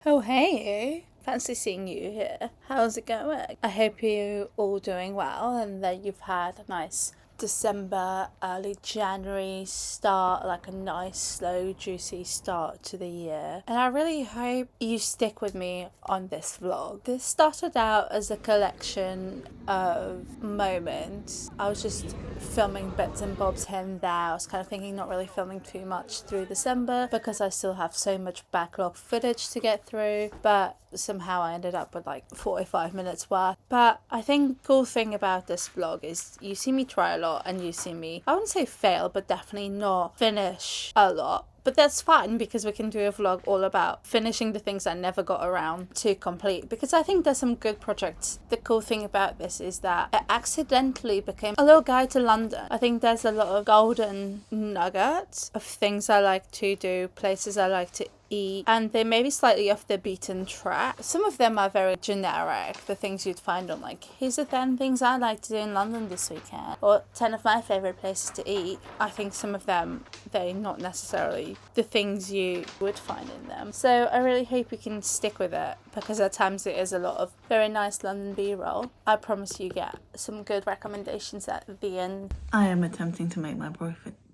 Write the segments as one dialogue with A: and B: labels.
A: Oh hey, fancy seeing you here. How's it going? I hope you're all doing well and that you've had a nice December, early January start, like a nice slow juicy start to the year. And I really hope you stick with me on this vlog. This started out as a collection of moments. I was just filming bits and bobs here and there. I was kind of thinking not really filming too much through December because I still have so much backlog footage to get through, but somehow I ended up with like 45 minutes worth. But I think the cool thing about this vlog is you see me try a lot and you see me, I wouldn't say fail, but definitely not finish a lot. But that's fine because we can do a vlog all about finishing the things I never got around to complete, because I think there's some good projects. The cool thing about this is that it accidentally became a little guide to London. I think there's a lot of golden nuggets of things I like to do, places I like to eat, and they may be slightly off the beaten track. Some of them are very generic, the things you'd find on like, here's the 10 things I like to do in London this weekend, or 10 of my favourite places to eat. I think some of them, they're not necessarily the things you would find in them. So I really hope you can stick with it, because at times it is a lot of very nice London B-roll. I promise you get some good recommendations at the end.
B: I am attempting to make my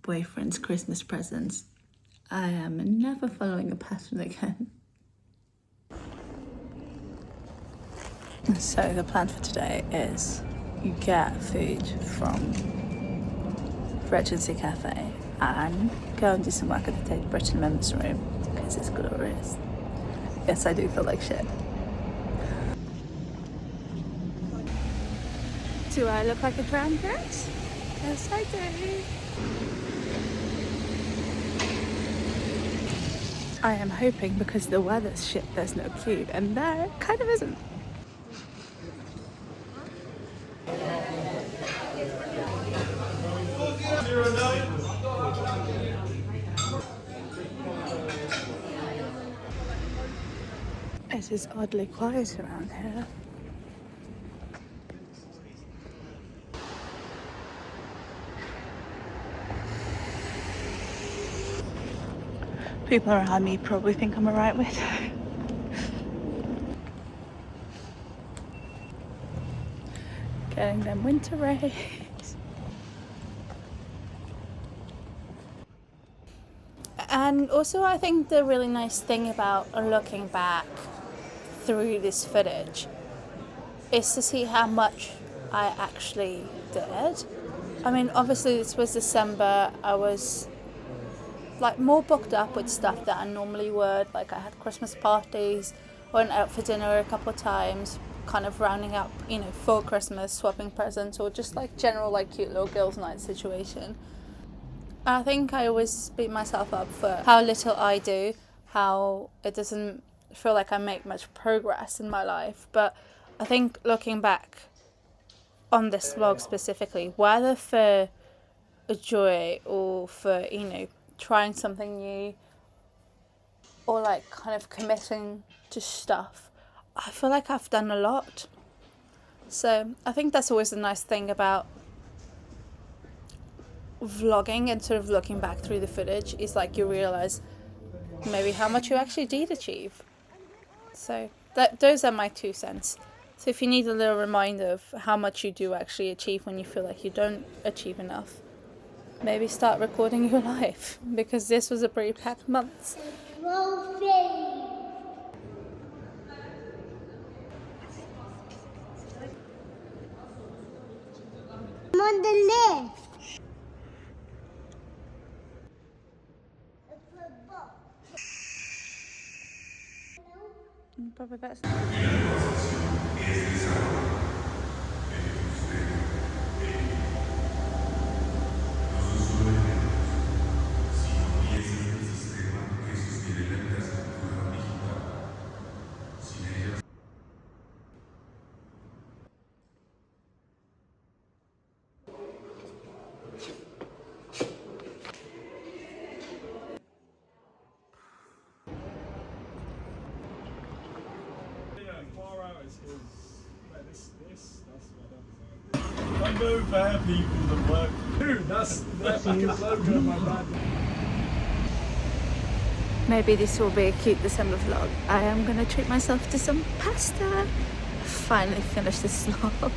B: boyfriend's Christmas presents. I am never following a pattern again.
A: So the plan for today is you get food from Regency Cafe and go and do some work at the Tate Britain Members Room because it's glorious. Yes, I do feel like shit. Do I look like a drowned cat? Yes, I do. I am hoping because the weather's shit there's no queue, and there kind of isn't. It is oddly quiet around here. People around me probably think I'm a right widow. Getting them winter rays. And also I think the really nice thing about looking back through this footage is to see how much I actually did. I mean, obviously this was December. I was like more booked up with stuff that I normally would. Like I had Christmas parties, went out for dinner a couple of times, kind of rounding up, you know, for Christmas, swapping presents, or just like general like cute little girls' night situation. I think I always beat myself up for how little I do, how it doesn't feel like I make much progress in my life. But I think looking back on this vlog specifically, whether for a joy or for, you know, trying something new or like kind of committing to stuff, I feel like I've done a lot. So I think that's always the nice thing about vlogging and sort of looking back through the footage, is like you realize maybe how much you actually did achieve. So those are my 2 cents. So if you need a little reminder of how much you do actually achieve when you feel like you don't achieve enough, maybe start recording your life, because this was a pretty packed month.
C: I'm on the left.
A: Probably that's
D: I know fair people that work. Dude, that's like a logo of my band.
A: maybe this will be a cute December vlog. I am gonna treat myself to some pasta. I finally finished this vlog.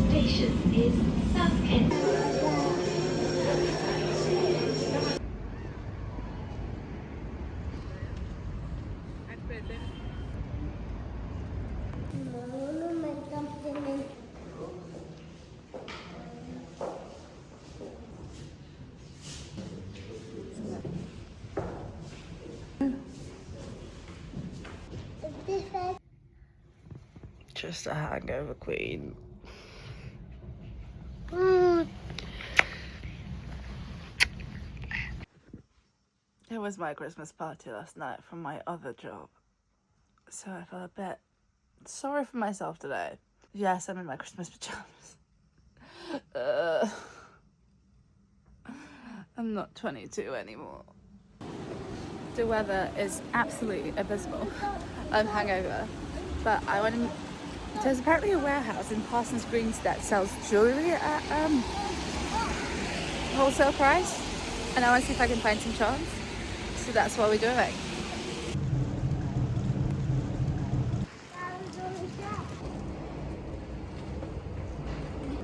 E: Station is South Kent.
A: Just a hangover queen. It was my Christmas party last night from my other job, so I felt a bit sorry for myself today. Yes, I'm in my Christmas pajamas. I'm not 22 anymore. The weather is absolutely abysmal. I'm hungover, but I went in. There's apparently a warehouse in Parsons Greens that sells jewellery at wholesale price, and I want to see if I can find some charms. So that's what we're doing.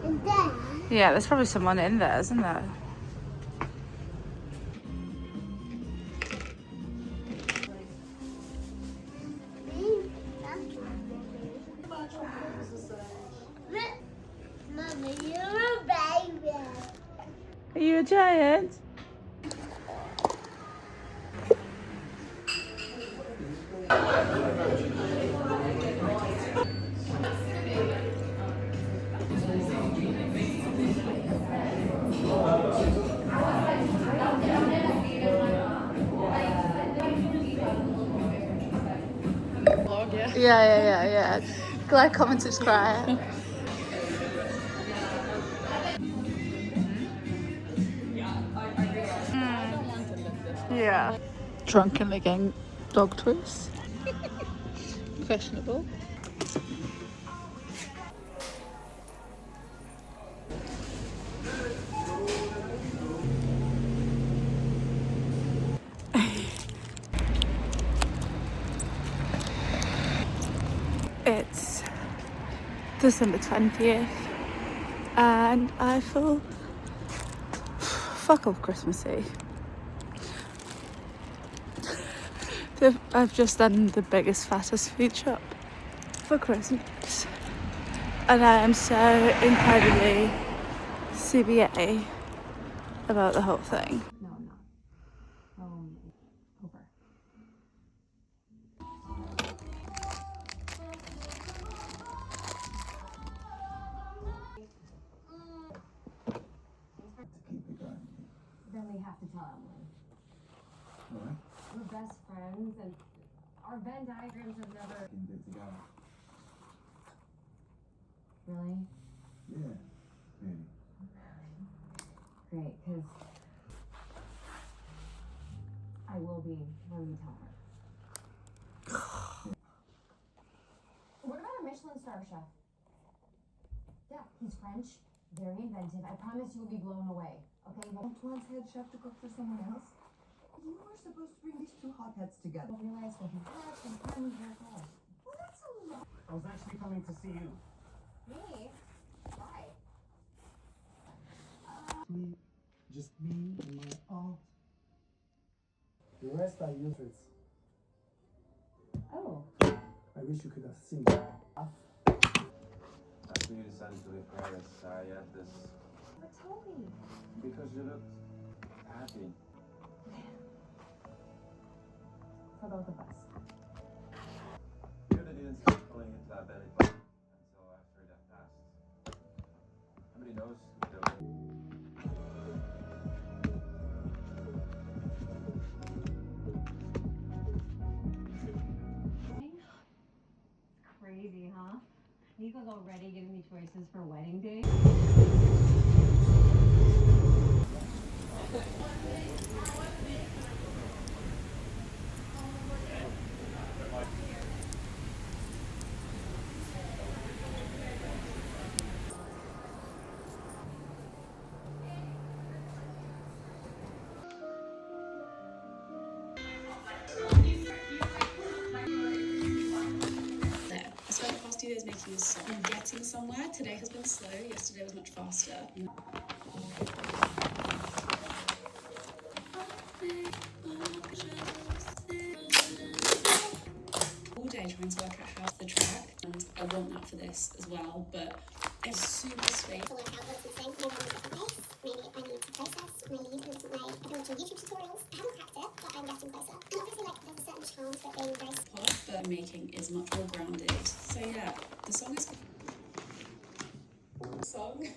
C: And then,
A: Yeah, there's probably someone in there, isn't there?
C: Mommy, you're a baby.
A: Are you a giant? Yeah. Like, comment, subscribe. Yeah. Drunken licking dog twist. Questionable. It's December 20th and I feel fuck off Christmassy. I've just done the biggest, fattest food shop for Christmas and I am so incredibly CBA about the whole thing.
F: No, I'm not. Over. Then we have to tell Emily.
D: Alright.
F: We're best friends and our Venn diagrams have never...
D: Can do it together.
F: Really?
D: Yeah. Really.
F: Great, because I will be when we tell her. What about a Michelin star chef? Yeah, he's French, very inventive. I promise you'll be blown away. Okay, well,
G: Antoine's head chef to cook for someone else? You were supposed to bring these two hotheads together.
F: you'll realize what he has and friends as well.
G: Well, that's a lot.
H: I was actually coming to see you.
F: Me? Why?
H: Just me and my aunt. The rest are useless.
F: Oh.
H: I wish you could have seen it.
I: After you decided to leave Paris, I had this
F: But tell me.
I: because you looked happy.
F: For both of us.
I: You really didn't start falling into that belly button knows the
F: Crazy, huh? Nico's already giving me choices for wedding day.
J: I spent the past 2 days making a song and getting somewhere. Today has been slow, yesterday was much faster. All day trying to work out how to the track, and I want that for this as well, but it's super sweet.
C: To work out what's missing, maybe I'm at a different pace, maybe I need to process my lead in a different way. I've been watching YouTube tutorials, I haven't cracked it, but I'm getting closer. And obviously like there's a certain charm to it being very
J: Pop, but making is much more grounded. So yeah, the song is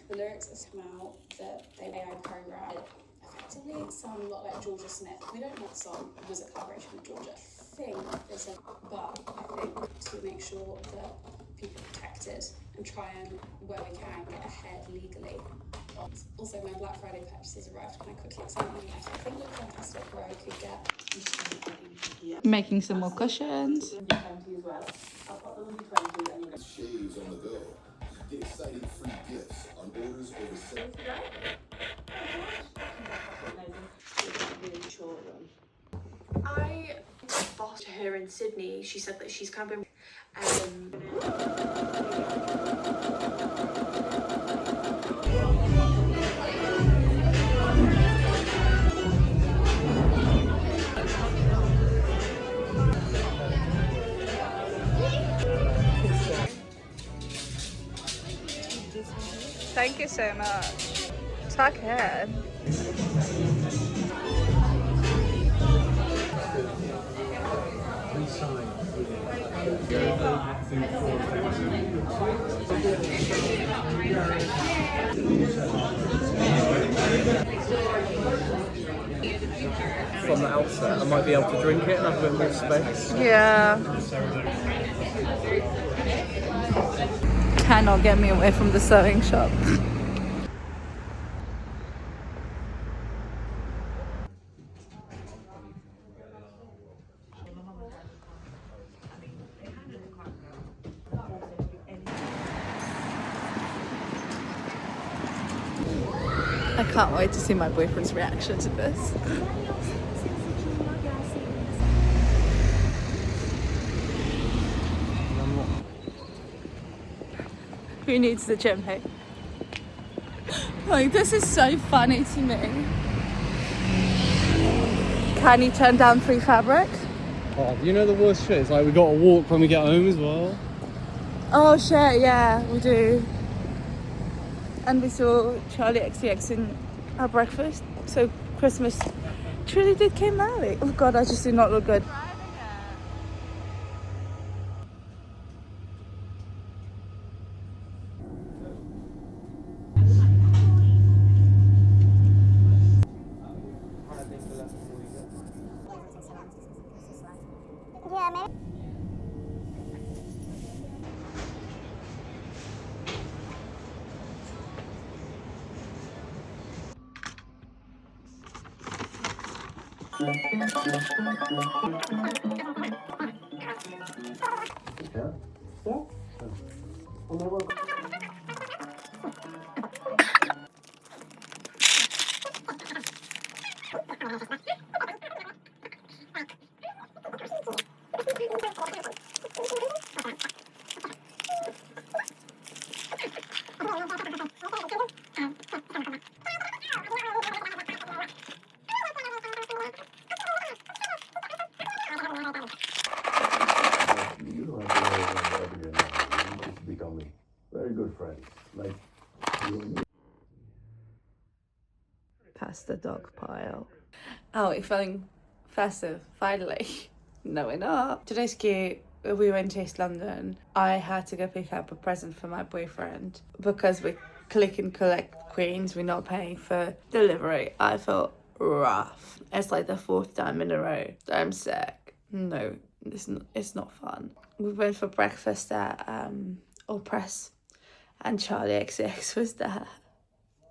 J: the lyrics have come out that they AI programmed. Effectively sound a lot like Georgia Smith. We don't know what song was a collaboration with Georgia. I think there's a but I think to make sure that people are protected and try and where we can get ahead legally. Also when Black Friday purchases arrived, can I quickly examine them? I think look fantastic where I could get
A: Making some more cushions.
K: Shades on the go. Get exciting free gifts on orders over 7.
L: I bossed her in Sydney. She said that she's kind of
A: Thank you so much. Tuck in.
M: From the outset, I might be able to drink it and have a bit more space.
A: Yeah. Cannot get me away from the sewing shop. I can't wait to see my boyfriend's reaction to this. Who needs the gym, hey? Like, this is so funny to me. Can you turn down free fabric?
M: Oh, you know the worst shit is like we got to walk when we get home as well.
A: Oh shit, yeah, we do. And we saw Charlie XCX in our breakfast, so Christmas truly did came early. Oh god, I just do not look good.
C: Yeah, maybe.
K: You don't have to worry about whatever you're not. You just become very good friends. Like you and me.
A: Past the dog pile. Oh, you're feeling festive, finally. No, we're not. Today's cute. We went to East London. I had to go pick up a present for my boyfriend because we click and collect Queens, we're not paying for delivery. I felt rough. It's like the 4th time in a row that I'm sick. No, it's not fun. We went for breakfast at All Press, and Charlie XCX was there.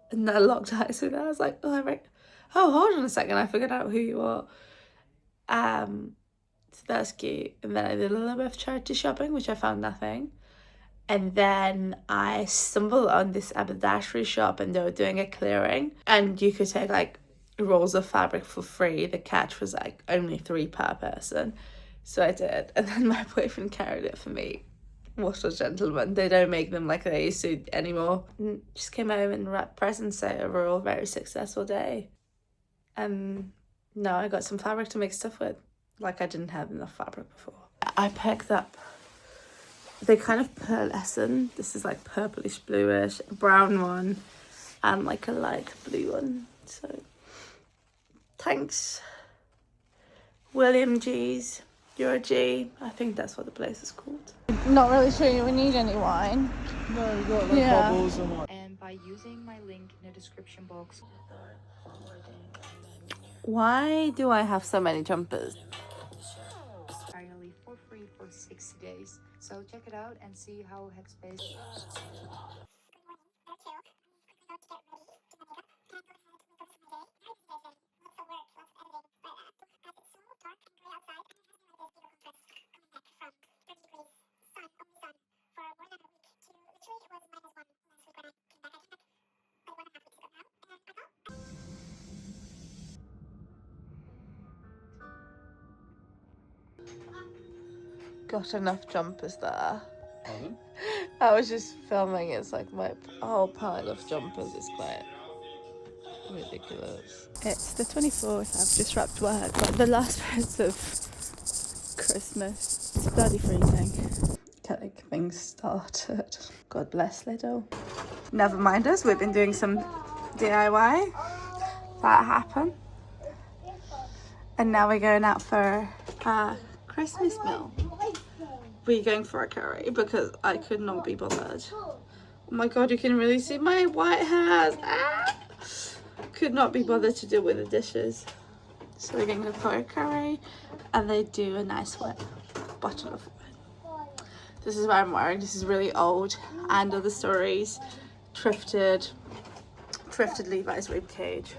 A: And I locked eyes with her. I was like, oh, hold on a second, I figured out who you are. So that's cute. And then I did a little bit of charity shopping, which I found nothing. And then I stumbled on this haberdashery shop, and they were doing a clearing, and you could take like rolls of fabric for free. The catch was like only 3 per person, so I did. And then my boyfriend carried it for me. What a gentleman. They don't make them like they used to anymore. And just came home and wrapped presents, so overall very successful day. And now I got some fabric to make stuff with, like I didn't have enough fabric before. I picked up, they kind of pearlescent. This is like purplish bluish, a brown one, and like a light blue one. So thanks, William G's. You're a G. I think that's what the place is called. Not really sure you would need any wine.
M: No, we got like bubbles and wine.
N: And by using my link in the description box.
A: Why do I have so many jumpers?
N: Entirely for free for 60 days. So check it out and see how Headspace.
A: Got enough jumpers there.
M: Pardon?
A: I was just filming. It's like my whole pile of jumpers is quite ridiculous. It's the 24th. I've just wrapped work. Got the last bits of Christmas. It's bloody freezing. Getting things started. God bless little. Never mind us. We've been doing some DIY. That happened. And now we're going out for a Christmas meal. We're going for a curry because I could not be bothered. Oh my god, you can really see my white hairs. Ah! Could not be bothered to deal with the dishes. So we're going to go for a curry, and they do a nice bottle of wine. This is what I'm wearing. This is really old. And other stories. Thrifted Levi's ribcage.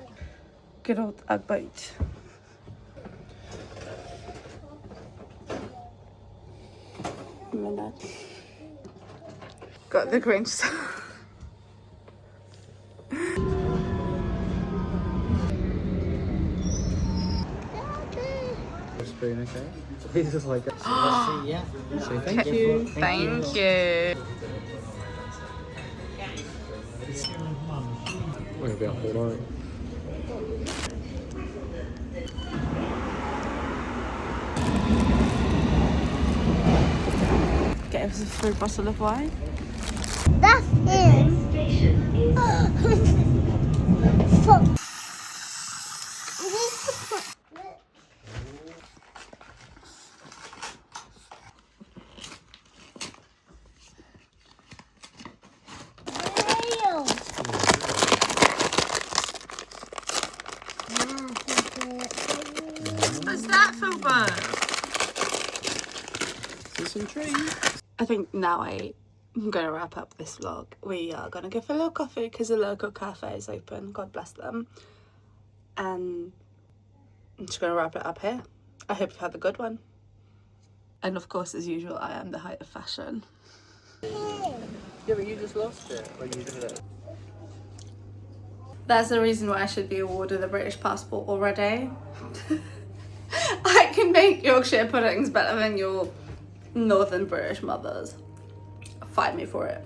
A: Good old Ugg boot. Got the Grinch.
M: Spoon, okay? This is like yeah. So thank you.
A: Thank you.
M: We're gonna be up all night.
A: Get us a full bottle of wine.
C: That's him.
A: What's that for fun?
M: Some trees.
A: I think now I'm going to wrap up this vlog. We are going to go for a little coffee because the local cafe is open. God bless them. And I'm just going to wrap it up here. I hope you've had a good one. And of course, as usual, I am the height of fashion.
M: Yeah, but you just lost it when you did it.
A: That's the reason why I should be awarded a British passport already. I can make Yorkshire puddings better than your Northern British mothers. Fight me for it.